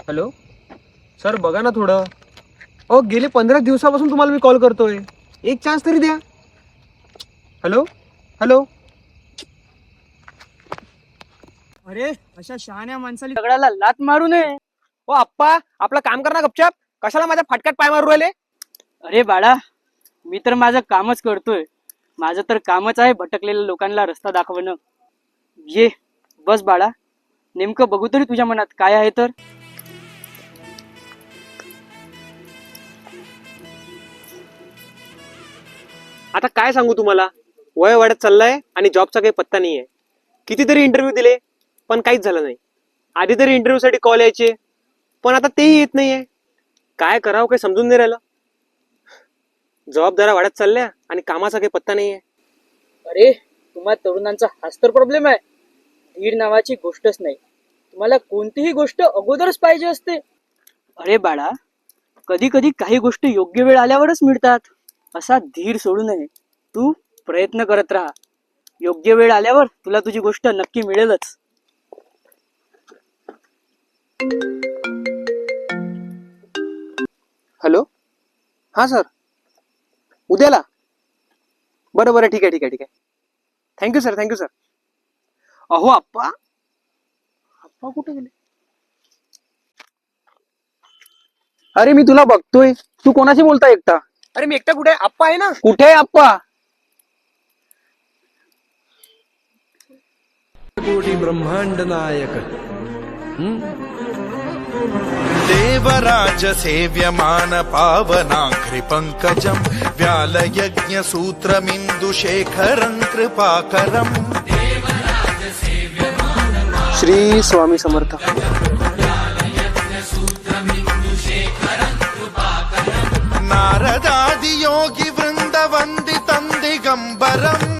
Hello sir, बघा ना थोडं. अहो गेले 15 दिवसापासून तुम्हाला मी कॉल करतोय. एक चान्स तरी द्या. Hello hello. अरे अशा शहाण्या माणसाला दगडाला लात मारू नये. ओ आप्पा, आपलं काम कर ना गपचाप. कशाला माझ्या फाटक्यात पाय मारू राहिले? अरे बाळा, मी तर माझं कामच करतोय. माझं तर कामच आहे भटकलेल्या लोकांना रस्ता दाखवणं. ये बस बाळा, नेमकं बघू तरी तुझ्या मनात काय आहे तर. आता काय सांगू तुम्हाला, वय वाढत चाललाय आणि जॉबचा काही पत्ता नाहीये. कितीतरी इंटरव्ह्यू दिले पण काहीच झालं नाही. आधी तरी इंटरव्ह्यू साठी कॉल यायचे, पण आता तेही येत नाहीये. काय करावं काही समजून नाही राहिलं. जबाबदाऱ्या वाढत चालल्या आणि कामाचा काही पत्ता नाहीये. अरे तुम्हा तरुणांचा हाच तर प्रॉब्लेम आहे. धीर नावाची गोष्टच नाही. तुम्हाला कोणतीही गोष्ट अगोदरच पाहिजे असते. अरे बाळा, कधी कधी काही गोष्टी योग्य वेळ आल्यावरच मिळतात. असा धीर सोडू नये. तू प्रयत्न करत राहा. योग्य वेळ आल्यावर तुला तुझी गोष्ट नक्की मिळेलच. हॅलो, हा सर, उद्याला. बरं बरं, ठीक आहे ठीक आहे ठीक आहे. Thank you sir, thank you sir. अहो आप्पा, आप्पा कुठे गेले? अरे मी तुला बघतोय, तू कोणाशी बोलता एकटा? अरे मी एकटा कुठे? आप्पा आहे ना. कुठे आहे आप्पा? कोटी ब्रह्मांड नायक. देवराज सेव्यमान पावनाघ्रि पंकजं व्यालयज्ञ सूत्रमिन्दुशेखरं कृपाकरम्. श्री स्वामी समर्थ. नारदादि योगी वृंद वंदितं दिगंबरम्.